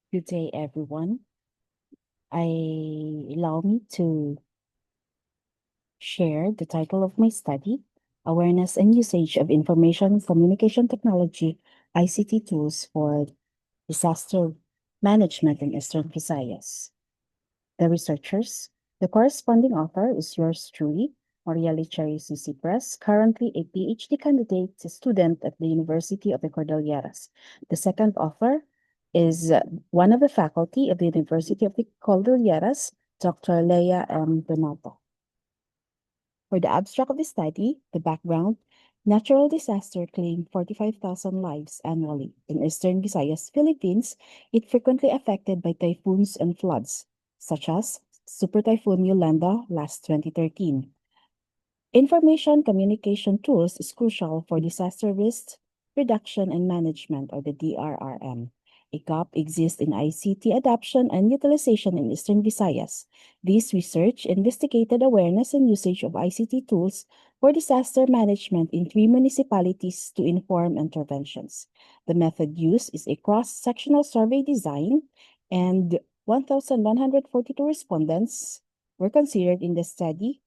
Good day, everyone. Allow me to share the title of my study, Awareness and Usage of Information Communication Technology, ICT Tools for Disaster Management in Eastern Visayas. The researchers, the corresponding author is yours truly, Marieli Cherry Susi Press, currently a PhD candidate student at the University of the Cordilleras. The second author is one of the faculty of the University of the Cordilleras, Dr. Leia M. Donato. For the abstract of the study, the background, natural disaster claim 45,000 lives annually. In eastern Visayas, Philippines, it frequently affected by typhoons and floods, such as Super Typhoon Yolanda last 2013. Information communication tools is crucial for disaster risk reduction and management, or the DRRM. A gap exists in ICT adoption and utilization in Eastern Visayas. This research investigated awareness and usage of ICT tools for disaster management in 3 municipalities to inform interventions. The method used is a cross-sectional survey design, and 1,142 respondents were considered in the study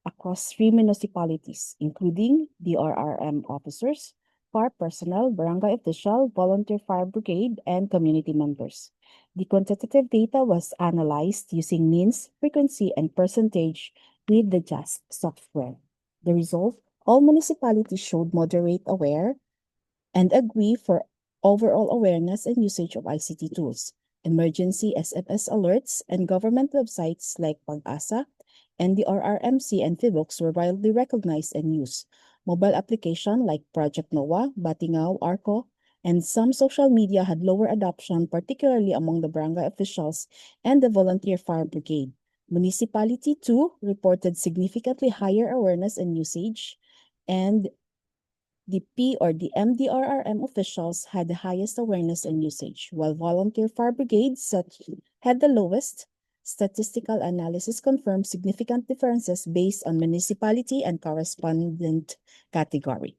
across 3 municipalities, including DRRM officers, FAR personnel, barangay official, volunteer fire brigade, and community members. The quantitative data was analyzed using means, frequency, and percentage with the JASP software. The result, all municipalities showed moderate aware and agree for overall awareness and usage of ICT tools. Emergency SMS alerts and government websites like Pag-asa and the RRMC and FIVOX were widely recognized and used. Mobile application like Project NOAA, Batingaw, ARCO, and some social media had lower adoption, particularly among the barangay officials and the volunteer fire brigade. Municipality too reported significantly higher awareness and usage, and the P or the MDRRM officials had the highest awareness and usage, while volunteer fire brigades had the lowest. Statistical analysis confirmed significant differences based on municipality and correspondent category.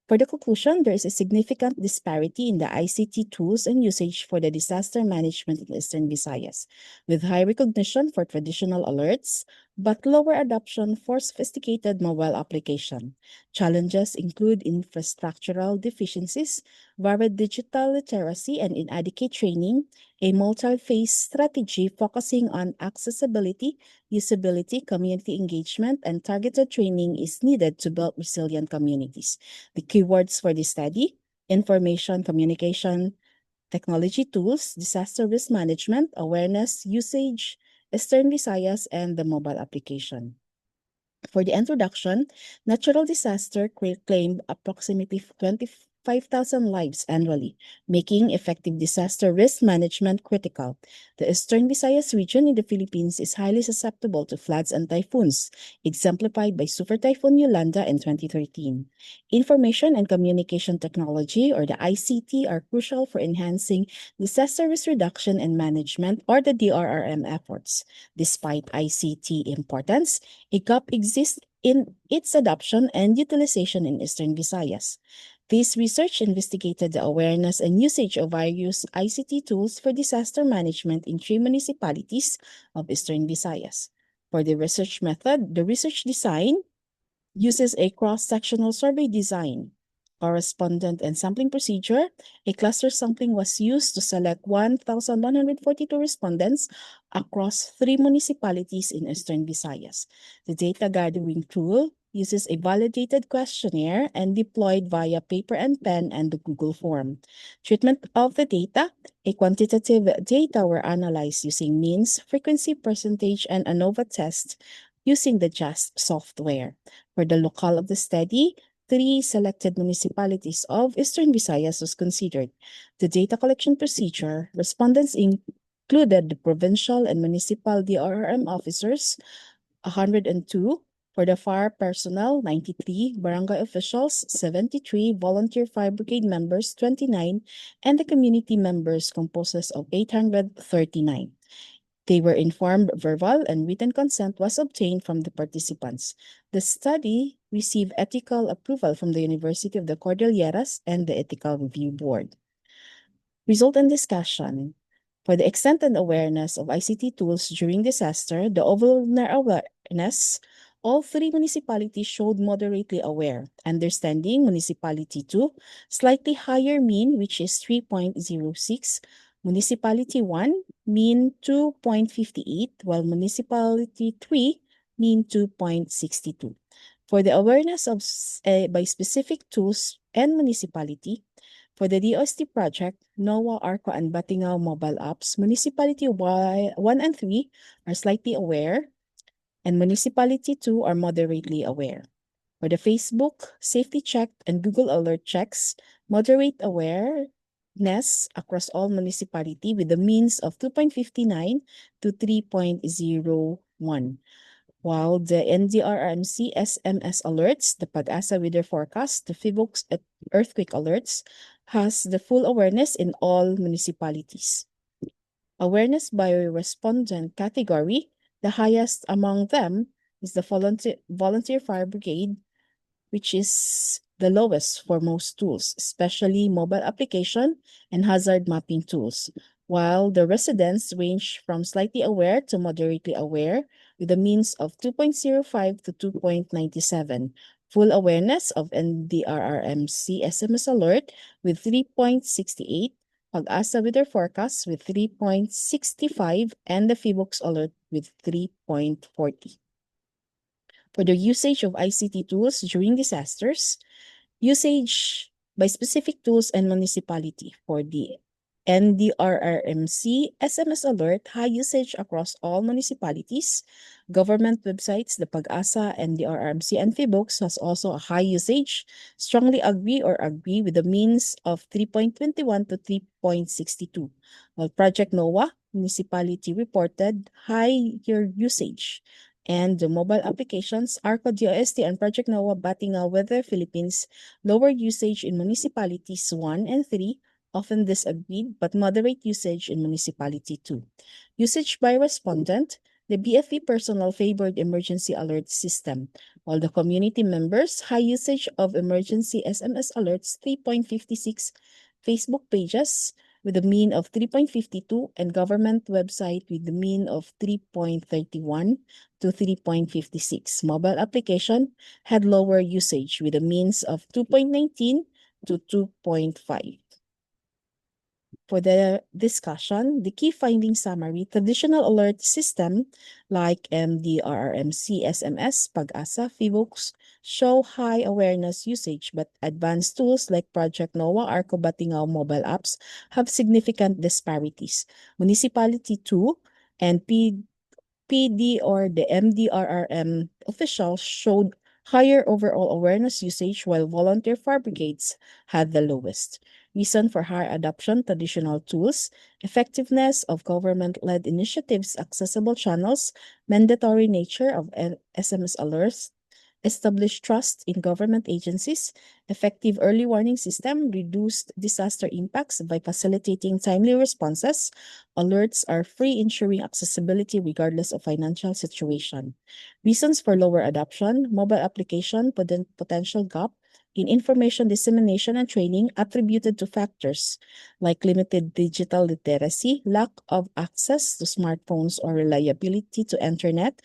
For the conclusion, there is a significant disparity in the ICT tools and usage for the disaster management in Eastern Visayas, with high recognition for traditional alerts, but lower adoption for sophisticated mobile application. Challenges include infrastructural deficiencies, varied digital literacy, and inadequate training. A multi-phase strategy focusing on accessibility, usability, community engagement, and targeted training is needed to build resilient communities. The keywords for this study: information communication, technology tools, disaster risk management, awareness, usage, Eastern Visayas, and the mobile application. For the introduction, natural disaster claimed approximately 25,000 lives annually, making effective disaster risk management critical. The Eastern Visayas region in the Philippines is highly susceptible to floods and typhoons, exemplified by Super Typhoon Yolanda in 2013. Information and communication technology, or the ICT, are crucial for enhancing disaster risk reduction and management, or the DRRM efforts. Despite ICT importance, a gap exists in its adoption and utilization in Eastern Visayas. This research investigated the awareness and usage of various ICT tools for disaster management in 3 municipalities of Eastern Visayas. For the research method, the research design uses a cross-sectional survey design, correspondent and sampling procedure. A cluster sampling was used to select 1,142 respondents across 3 municipalities in Eastern Visayas. The data gathering tool uses a validated questionnaire and deployed via paper and pen and the Google form. Treatment of the data: a quantitative data were analyzed using means, frequency, percentage, and ANOVA test using the JASP software. For the locale of the study, 3 selected municipalities of Eastern Visayas was considered. The data collection procedure: respondents included the provincial and municipal DRRM officers, 102, for the fire personnel, 93, barangay officials, 73, volunteer fire brigade members, 29, and the community members composed of 839. They were informed verbal and written consent was obtained from the participants. The study received ethical approval from the University of the Cordilleras and the Ethical Review Board. Result and discussion. For the extent and awareness of ICT tools during disaster, the overall awareness, all three municipalities showed moderately aware. Understanding, Municipality 2, slightly higher mean, which is 3.06. Municipality 1, mean 2.58, while Municipality 3, mean 2.62. For the awareness of by specific tools and municipality, for the DOST project, NOAA, ARCO, and Batingao mobile apps, Municipality 1 and 3 are slightly aware, and Municipality 2 are moderately aware. For the Facebook, Safety Check, and Google Alert checks, moderate awareness across all municipality with the means of 2.59 to 3.01. While the NDRRMC SMS alerts, the Pag-asa weather forecast, the FIVOX earthquake alerts, has the full awareness in all municipalities. Awareness by respondent category, the highest among them is the volunteer fire brigade, which is the lowest for most tools, especially mobile application and hazard mapping tools, while the residents range from slightly aware to moderately aware with a means of 2.05 to 2.97. Full awareness of NDRRMC SMS alert with 3.68, Pag-asa weather forecast with 3.65, and the FIVOX alert with 3.40. For the usage of ICT tools during disasters, usage by specific tools and municipality. For the NDRRMC SMS alert, high usage across all municipalities. Government websites, the Pag-asa, NDRRMC, and FIBOX has also a high usage. Strongly agree with the means of 3.21 to 3.62. While Project NOAA, municipality reported higher usage. And the mobile applications, ARCO DOST and Project NOAA Batingao Weather Philippines, lower usage in municipalities 1 and 3, often disagreed, but moderate usage in municipality 2. Usage by respondent, the BFE personnel favored emergency alert system, while the community members, high usage of emergency SMS alerts 3.56, Facebook pages with a mean of 3.52, and government website with the mean of 3.31 to 3.56. Mobile application had lower usage with a means of 2.19 to 2.5. For the discussion, the key finding summary, traditional alert system like MDRRMC, SMS, Pag-asa, FIVOX show high awareness usage, but advanced tools like Project NOAA, ARCO, Batingao mobile apps have significant disparities. Municipality 2 and PD or the MDRRM officials showed higher overall awareness usage while volunteer fire brigades had the lowest. Reason for higher adoption, traditional tools, effectiveness of government-led initiatives, accessible channels, mandatory nature of SMS alerts, established trust in government agencies, effective early warning system, reduced disaster impacts by facilitating timely responses. Alerts are free, ensuring accessibility regardless of financial situation. Reasons for lower adoption, mobile application, potential gap in information dissemination and training attributed to factors like limited digital literacy, lack of access to smartphones or reliability to internet,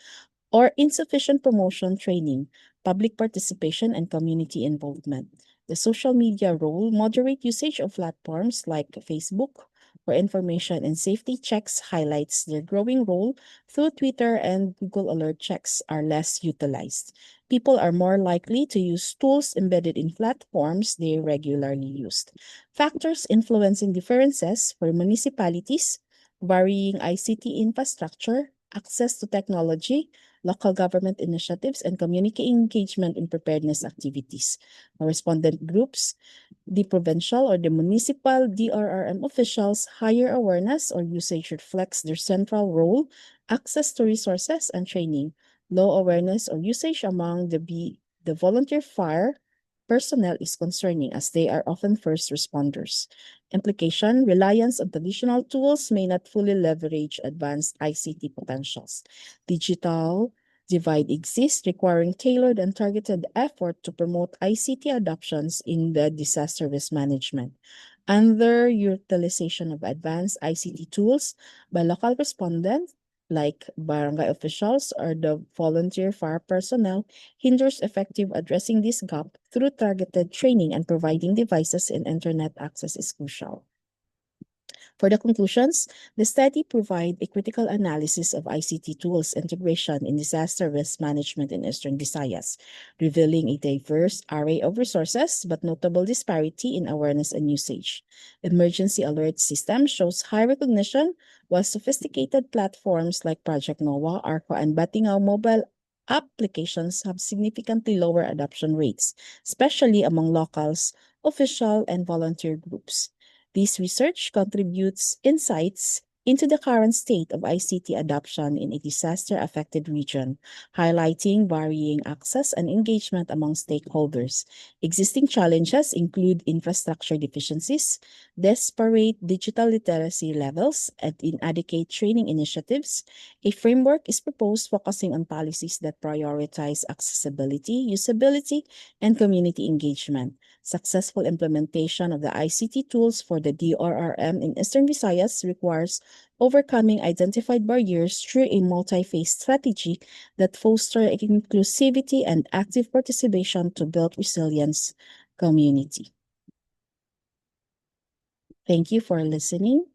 or insufficient promotion training, public participation, and community involvement. The social media role, moderate usage of platforms like Facebook for information and safety checks highlights their growing role, though Twitter and Google Alert checks are less utilized. People are more likely to use tools embedded in platforms they regularly use. Factors influencing differences for municipalities, varying ICT infrastructure, access to technology, local government initiatives, and community engagement in preparedness activities. Respondent groups, the provincial or the municipal DRRM officials' higher awareness or usage reflects their central role, access to resources, and training. Low awareness or usage among the volunteer fire personnel is concerning as they are often first responders. Implication, reliance on traditional tools may not fully leverage advanced ICT potentials. Digital divide exists, requiring tailored and targeted effort to promote ICT adoptions in the disaster risk management. Underutilization of advanced ICT tools by local respondents like barangay officials or the volunteer fire personnel hinders effective addressing this gap through targeted training, and providing devices and internet access is crucial. For the conclusions, the study provides a critical analysis of ICT tools integration in disaster risk management in Eastern Visayas, revealing a diverse array of resources but notable disparity in awareness and usage. Emergency alert system shows high recognition, while sophisticated platforms like Project NOAA, ARCO, and Batingaw mobile applications have significantly lower adoption rates, especially among locals, official, and volunteer groups. This research contributes insights into the current state of ICT adoption in a disaster-affected region, highlighting varying access and engagement among stakeholders. Existing challenges include infrastructure deficiencies, disparate digital literacy levels, and inadequate training initiatives. A framework is proposed focusing on policies that prioritize accessibility, usability, and community engagement. Successful implementation of the ICT tools for the DRRM in Eastern Visayas requires overcoming identified barriers through a multi-phase strategy that fosters inclusivity and active participation to build resilience community. Thank you for listening.